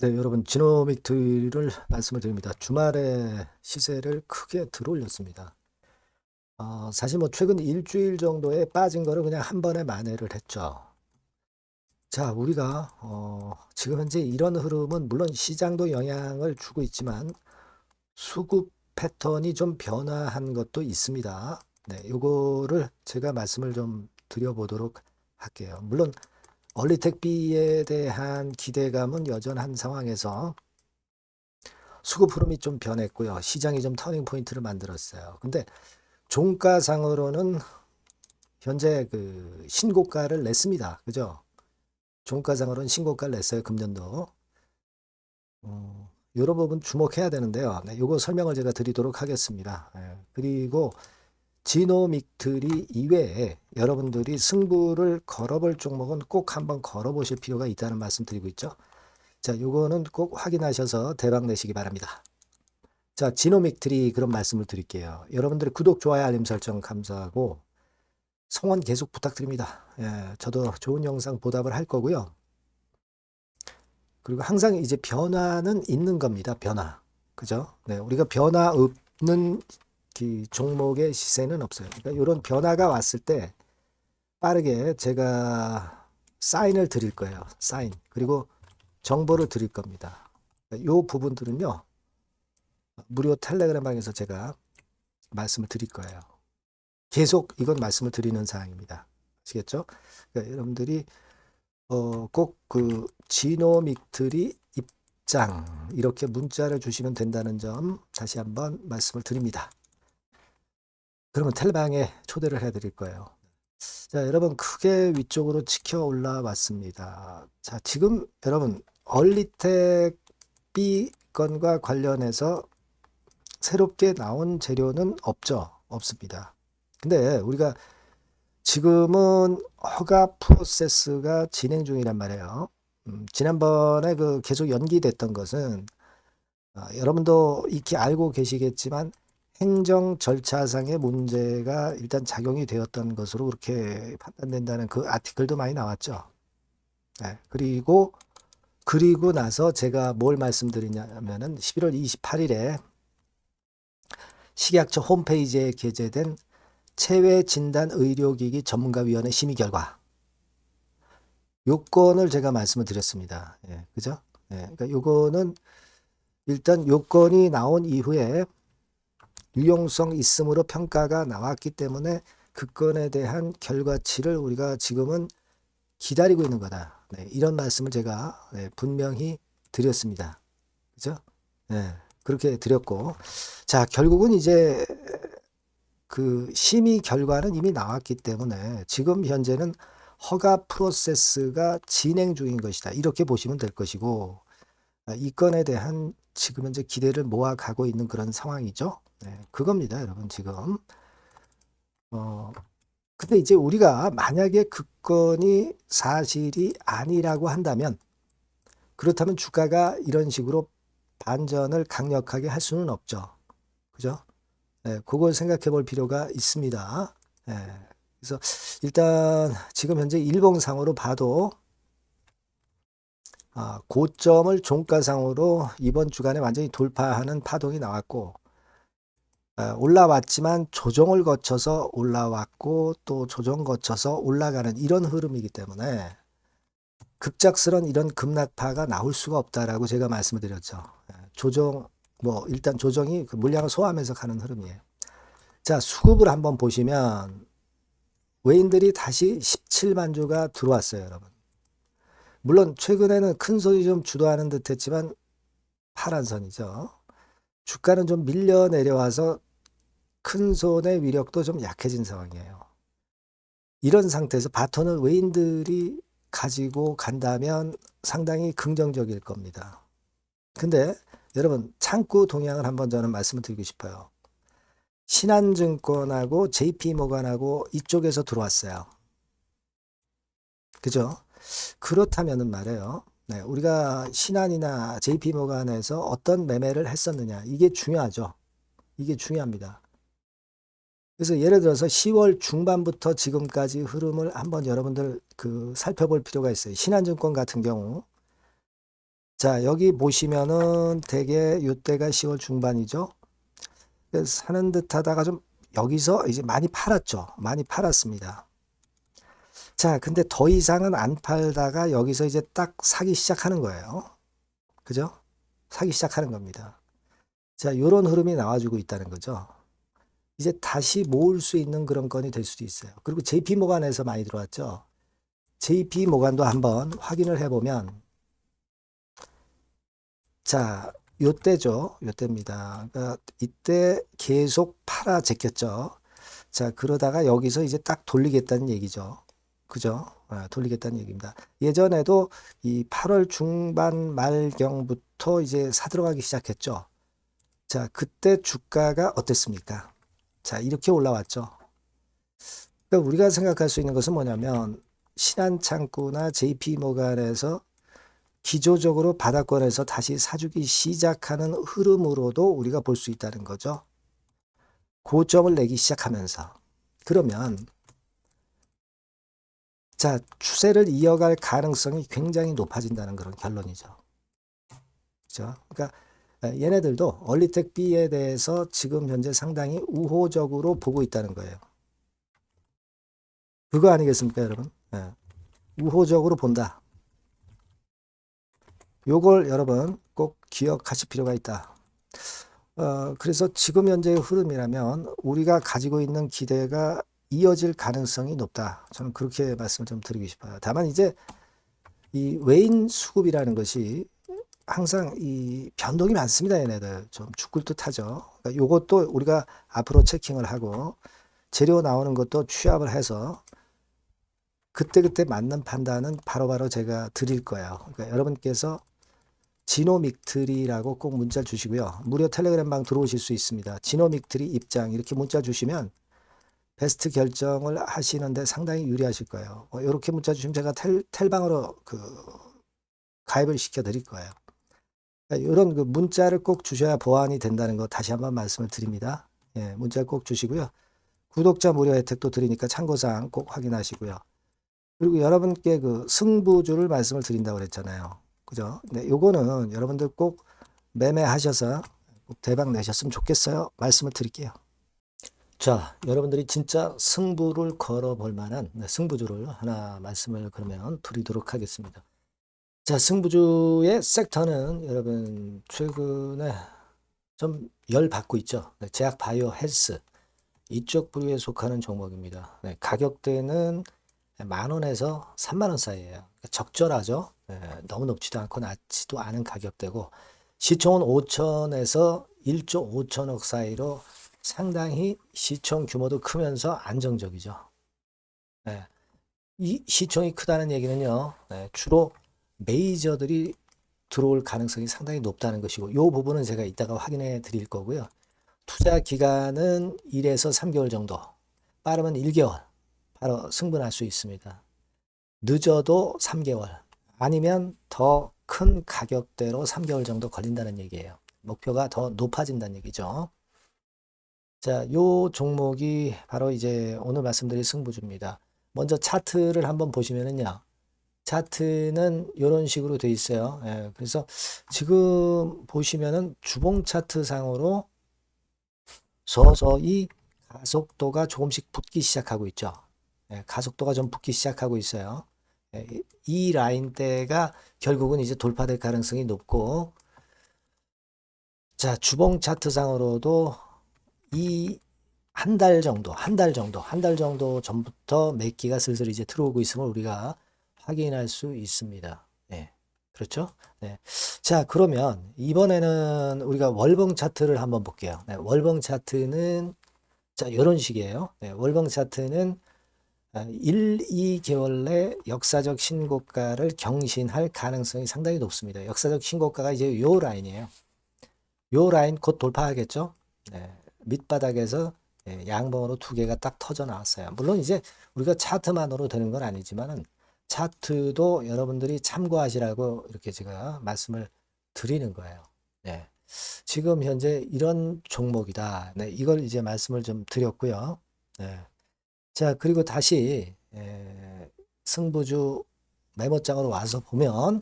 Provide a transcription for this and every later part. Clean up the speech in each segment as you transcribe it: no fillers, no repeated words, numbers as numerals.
네, 여러분 지노믹트를 말씀을 드립니다. 주말에 시세를 크게 들어올렸습니다. 사실 뭐 최근 일주일 정도에 빠진 거를 그냥 한 번에 만회를 했죠. 자, 우리가 지금 현재 이런 흐름은 물론 시장도 영향을 주고 있지만 수급 패턴이 좀 변화한 것도 있습니다. 네, 요거를 제가 말씀을 좀 드려보도록 할게요. 물론 얼리텍비에 대한 기대감은 여전한 상황에서 수급 흐름이 좀 변했고요. 시장이 좀 터닝 포인트를 만들었어요. 근데 종가상으로는 현재 그 신고가를 냈습니다. 그죠? 종가상으로는 신고가를 냈어요. 금년도. 이런 부분 주목해야 되는데요. 네, 요거 설명을 제가 드리도록 하겠습니다. 그리고 지노믹트리 이외에 여러분들이 승부를 걸어볼 종목은 꼭 한번 걸어보실 필요가 있다는 말씀 드리고 있죠. 자, 요거는 꼭 확인하셔서 대박 내시기 바랍니다. 자, 지노믹트리 그런 말씀을 드릴게요. 여러분들의 구독, 좋아요, 알림 설정 감사하고 성원 계속 부탁드립니다. 저도 좋은 영상 보답을 할 거고요. 그리고 항상 이제 변화는 있는 겁니다. 변화. 그죠? 네, 우리가 변화 없는 그 종목의 시세는 없어요. 그러니까 이런 변화가 왔을 때 빠르게 제가 사인을 드릴 거예요. 사인. 그리고 정보를 드릴 겁니다. 이 부분들은요. 무료 텔레그램 방에서 제가 말씀을 드릴 거예요. 계속 이건 말씀을 드리는 사항입니다. 아시겠죠? 그러니까 여러분들이 꼭 그 지노믹트리 입장 이렇게 문자를 주시면 된다는 점 다시 한번 말씀을 드립니다. 그러면 텔방에 초대를 해드릴 거예요. 자, 여러분 크게 위쪽으로 치켜 올라왔습니다. 자, 지금 여러분 얼리텍 B 건과 관련해서 새롭게 나온 재료는 없죠? 없습니다. 근데 우리가 지금은 허가 프로세스가 진행 중이란 말이에요. 지난번에 그 계속 연기됐던 것은 여러분도 익히 알고 계시겠지만 행정 절차상의 문제가 일단 작용이 되었던 것으로 그렇게 판단된다는 그 아티클도 많이 나왔죠. 네, 그리고 나서 제가 뭘 말씀드리냐면은 11월 28일에 식약처 홈페이지에 게재된 체외진단의료기기 전문가위원회 심의 결과 요건을 제가 말씀을 드렸습니다. 그죠? 그러니까 요거는 일단 요건이 나온 이후에 유용성 있음으로 평가가 나왔기 때문에 그 건에 대한 결과치를 우리가 지금은 기다리고 있는 거다. 이런 말씀을 제가 분명히 드렸습니다. 그죠? 그렇게 드렸고, 자, 결국은 이제 그 심의 결과는 이미 나왔기 때문에 지금 현재는 허가 프로세스가 진행 중인 것이다. 이렇게 보시면 될 것이고, 이 건에 대한 지금 현재 기대를 모아가고 있는 그런 상황이죠. 그겁니다, 여러분, 지금. 근데 이제 우리가 만약에 그 건이 사실이 아니라고 한다면, 그렇다면 주가가 이런 식으로 반전을 강력하게 할 수는 없죠. 그죠? 그걸 생각해 볼 필요가 있습니다. 그래서 일단 지금 현재 일봉상으로 봐도 고점을 종가상으로 이번 주간에 완전히 돌파하는 파동이 나왔고 올라왔지만 조정을 거쳐서 올라왔고 또 조정 거쳐서 올라가는 이런 흐름이기 때문에 급작스런 이런 급락파가 나올 수가 없다라고 제가 말씀을 드렸죠. 조정 뭐 일단 조정이 그 물량을 소화하면서 가는 흐름이에요. 자, 수급을 한번 보시면 외인들이 다시 17만 주가 들어왔어요, 여러분. 물론 최근에는 큰 손이 좀 주도하는 듯 했지만 파란 선이죠. 주가는 좀 밀려 내려와서 큰 손의 위력도 좀 약해진 상황이에요. 이런 상태에서 바톤을 외인들이 가지고 간다면 상당히 긍정적일 겁니다. 근데 여러분 창구 동향을 한번 저는 말씀을 드리고 싶어요. 신한증권하고 JP모간하고 이쪽에서 들어왔어요. 그죠? 그렇다면은 말이에요. 우리가 신한이나 JP모간에서 어떤 매매를 했었느냐. 이게 중요하죠. 이게 중요합니다. 그래서 예를 들어서 10월 중반부터 지금까지 흐름을 한번 여러분들 그 살펴볼 필요가 있어요. 신한증권 같은 경우. 자, 여기 보시면은 대개 이때가 10월 중반이죠. 그래서 사는 듯 하다가 좀 여기서 이제 많이 팔았죠. 많이 팔았습니다. 자, 근데 더 이상은 안 팔다가 여기서 이제 딱 사기 시작하는 거예요. 그죠? 사기 시작하는 겁니다. 자, 요런 흐름이 나와주고 있다는 거죠. 이제 다시 모을 수 있는 그런 건이 될 수도 있어요. 그리고 JP 모간에서 많이 들어왔죠. JP 모간도 한번 확인을 해보면, 자, 요때죠. 요때입니다. 그러니까 이때 계속 팔아 제꼈죠. 자, 그러다가 여기서 이제 딱 돌리겠다는 얘기죠. 그죠? 돌리겠다는 얘기입니다. 예전에도 이 8월 중반 말경부터 이제 사들어가기 시작했죠. 자, 그때 주가가 어땠습니까? 자, 이렇게 올라왔죠. 그러니까 우리가 생각할 수 있는 것은 뭐냐면 신한창구나 JP모간에서 기조적으로 바닥권에서 다시 사주기 시작하는 흐름으로도 우리가 볼 수 있다는 거죠. 고점을 내기 시작하면서. 그러면 자, 추세를 이어갈 가능성이 굉장히 높아진다는 그런 결론이죠. 그죠? 그러니까 얘네들도 얼리텍 B에 대해서 지금 현재 상당히 우호적으로 보고 있다는 거예요. 그거 아니겠습니까, 여러분? 우호적으로 본다. 요걸 여러분 꼭 기억하실 필요가 있다. 그래서 지금 현재의 흐름이라면 우리가 가지고 있는 기대가 이어질 가능성이 높다. 저는 그렇게 말씀을 좀 드리고 싶어요. 다만 이제 이 외인 수급이라는 것이 항상 이 변동이 많습니다. 얘네들 좀 죽을 듯하죠. 그러니까 요것도 우리가 앞으로 체킹을 하고 재료 나오는 것도 취합을 해서 그때그때 맞는 판단은 바로바로 제가 드릴 거예요. 그러니까 여러분께서 지노믹트리라고 꼭 문자 주시고요. 무료 텔레그램방 들어오실 수 있습니다. 지노믹트리 입장 이렇게 문자 주시면 베스트 결정을 하시는데 상당히 유리하실 거예요. 이렇게 문자 주시면 제가 텔방으로 가입을 시켜 드릴 거예요. 이런 그 문자를 꼭 주셔야 보완이 된다는 거 다시 한번 말씀을 드립니다. 예, 문자 꼭 주시고요. 구독자 무료 혜택도 드리니까 참고사항 꼭 확인하시고요. 그리고 여러분께 그 승부주를 말씀을 드린다고 그랬잖아요. 그죠? 네, 요거는 여러분들 꼭 매매하셔서 꼭 대박 내셨으면 좋겠어요. 말씀을 드릴게요. 자, 여러분들이 진짜 승부를 걸어볼 만한 승부주를 하나 말씀을 그러면 드리도록 하겠습니다. 자, 승부주의 섹터는 여러분 최근에 좀 열 받고 있죠. 제약 바이오 헬스 이쪽 부류에 속하는 종목입니다. 네, 가격대는 10,000원에서 30,000원 사이에요. 그러니까 적절하죠. 너무 높지도 않고 낮지도 않은 가격대고 시총은 5천에서 1조 5천억 사이로 상당히 시총 규모도 크면서 안정적이죠. 이 시총이 크다는 얘기는요. 주로 메이저들이 들어올 가능성이 상당히 높다는 것이고 이 부분은 제가 이따가 확인해 드릴 거고요. 투자 기간은 1에서 3개월 정도, 빠르면 1개월 바로 승분할 수 있습니다. 늦어도 3개월, 아니면 더 큰 가격대로 3개월 정도 걸린다는 얘기예요. 목표가 더 높아진다는 얘기죠. 자, 요 종목이 바로 이제 오늘 말씀드릴 승부주입니다. 먼저 차트를 한번 보시면은요. 차트는 이런 식으로 돼 있어요. 그래서 지금 보시면은 주봉 차트 상으로 서서히 가속도가 조금씩 붙기 시작하고 있죠. 가속도가 좀 붙기 시작하고 있어요. 이 라인대가 결국은 이제 돌파될 가능성이 높고, 자, 주봉 차트상으로도 이 한 달 정도 전부터 매기가 슬슬 이제 들어오고 있음을 우리가 확인할 수 있습니다. 네. 그렇죠? 네. 자, 그러면 이번에는 우리가 월봉 차트를 한번 볼게요. 네, 월봉 차트는 자, 이런 식이에요. 네, 월봉 차트는 1, 2개월 내 역사적 신고가를 경신할 가능성이 상당히 높습니다. 역사적 신고가가 이제 요 라인이에요. 요 라인 곧 돌파하겠죠? 네, 밑바닥에서 양봉으로 두 개가 딱 터져 나왔어요. 물론 이제 우리가 차트만으로 되는 건 아니지만은 차트도 여러분들이 참고하시라고 이렇게 제가 말씀을 드리는 거예요. 네. 지금 현재 이런 종목이다. 네, 이걸 이제 말씀을 좀 드렸고요. 네. 자, 그리고 다시 승부주 메모장으로 와서 보면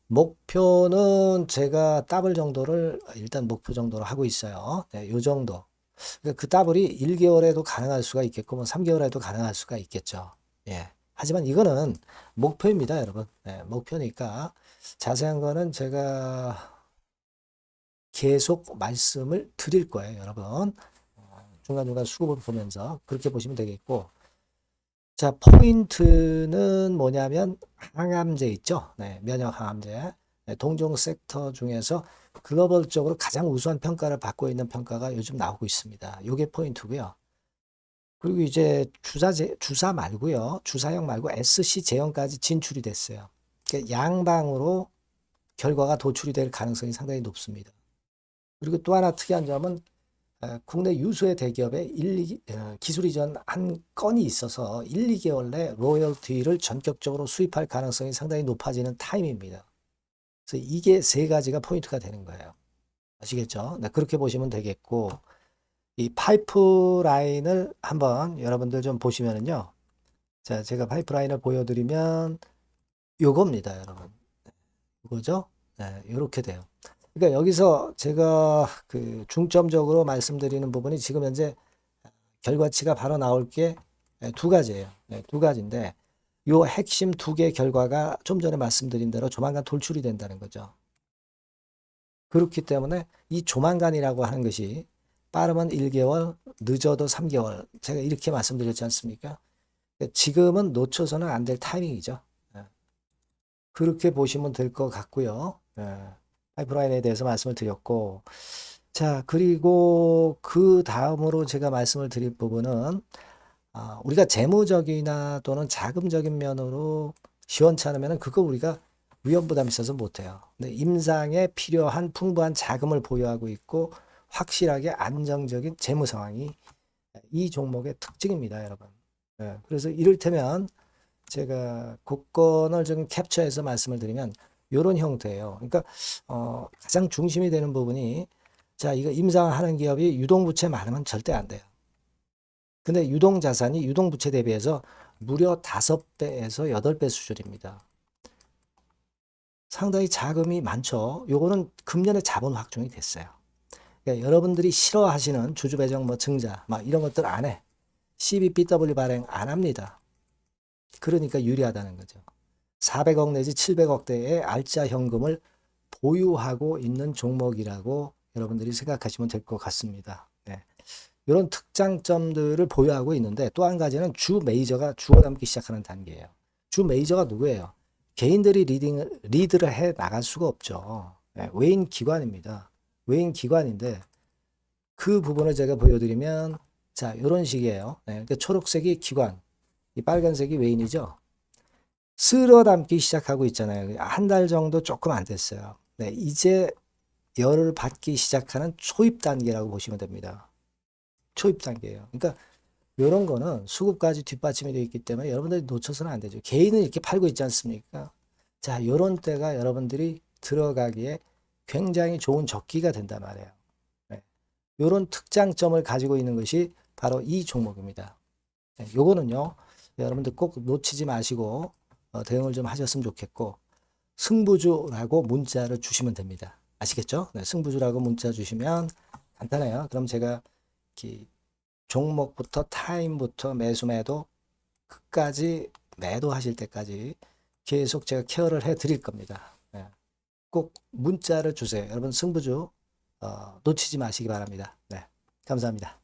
목표는 제가 더블 정도를 일단 목표 정도로 하고 있어요. 네, 요 정도. 그러니까 그 더블이 1개월에도 가능할 수가 있겠고, 뭐 3개월에도 가능할 수가 있겠죠. 예. 하지만 이거는 목표입니다, 여러분. 네, 목표니까 자세한 거는 제가 계속 말씀을 드릴 거예요, 여러분. 중간중간 수급을 보면서 그렇게 보시면 되겠고. 자, 포인트는 뭐냐면 항암제 있죠? 네, 면역 항암제. 네, 동종 섹터 중에서 글로벌적으로 가장 우수한 평가를 받고 있는 평가가 요즘 나오고 있습니다. 요게 포인트고요. 그리고 이제 주사 말고요. 주사형 말고 SC 제형까지 진출이 됐어요. 그러니까 양방으로 결과가 도출이 될 가능성이 상당히 높습니다. 그리고 또 하나 특이한 점은 국내 유수의 대기업에 기술 이전 한 건이 있어서 1, 2개월 내 로열티를 전격적으로 수입할 가능성이 상당히 높아지는 타임입니다. 그래서 이게 세 가지가 포인트가 되는 거예요. 아시겠죠? 네, 그렇게 보시면 되겠고, 이 파이프라인을 한번 여러분들 좀 보시면은요. 자, 제가 파이프라인을 보여드리면 요겁니다, 여러분. 이거죠? 네, 이렇게 돼요. 그러니까 여기서 제가 그 중점적으로 말씀드리는 부분이 지금 현재 결과치가 바로 나올 게 두 가지예요. 네, 두 가지인데 요 핵심 두 개 결과가 좀 전에 말씀드린 대로 조만간 돌출이 된다는 거죠. 그렇기 때문에 이 조만간이라고 하는 것이 빠르면 1개월, 늦어도 3개월. 제가 이렇게 말씀드렸지 않습니까? 지금은 놓쳐서는 안 될 타이밍이죠. 네. 그렇게 보시면 될 것 같고요. 네. 파이프라인에 대해서 말씀을 드렸고, 자, 그리고 그 다음으로 제가 말씀을 드릴 부분은, 우리가 재무적이나 또는 자금적인 면으로 시원찮으면 그거 우리가 위험 부담이 있어서 못해요. 근데 임상에 필요한 풍부한 자금을 보유하고 있고, 확실하게 안정적인 재무 상황이 이 종목의 특징입니다, 여러분. 네, 그래서 이를테면 제가 국권을 좀 캡처해서 말씀을 드리면 이런 형태예요. 그러니까 가장 중심이 되는 부분이 자, 이거 임상하는 기업이 유동부채 많으면 절대 안 돼요. 근데 유동자산이 유동부채 대비해서 무려 5배에서 8배 수준입니다. 상당히 자금이 많죠. 요거는 금년에 자본 확정이 됐어요. 그러니까 여러분들이 싫어하시는 주주배정 뭐 증자 막 이런 것들 안 해. CBBW 발행 안 합니다. 그러니까 유리하다는 거죠. 400억 내지 700억대의 알짜 현금을 보유하고 있는 종목이라고 여러분들이 생각하시면 될 것 같습니다. 네. 이런 특장점들을 보유하고 있는데 또 한 가지는 주 메이저가 주워 담기 시작하는 단계예요. 주 메이저가 누구예요? 개인들이 리드를 해 나갈 수가 없죠. 네. 외인 기관입니다. 외인 기관인데 그 부분을 제가 보여드리면 자 이런 식이에요. 네. 그러니까 초록색이 기관, 이 빨간색이 외인이죠. 쓸어 담기 시작하고 있잖아요. 한 달 정도 조금 안 됐어요. 네, 이제 열을 받기 시작하는 초입 단계라고 보시면 됩니다. 초입 단계예요. 그러니까 이런 거는 수급까지 뒷받침이 되어 있기 때문에 여러분들이 놓쳐서는 안 되죠. 개인은 이렇게 팔고 있지 않습니까? 자, 이런 때가 여러분들이 들어가기에 굉장히 좋은 적기가 된단 말이에요. 네. 이런 특장점을 가지고 있는 것이 바로 이 종목입니다. 네, 요거는요, 여러분들 꼭 놓치지 마시고 대응을 좀 하셨으면 좋겠고, 승부주라고 문자를 주시면 됩니다. 아시겠죠? 네, 승부주라고 문자 주시면 간단해요. 그럼 제가 종목부터 타임부터 매수 매도 끝까지 매도하실 때까지 계속 제가 케어를 해 드릴 겁니다. 네, 꼭 문자를 주세요. 여러분 승부주 놓치지 마시기 바랍니다. 네, 감사합니다.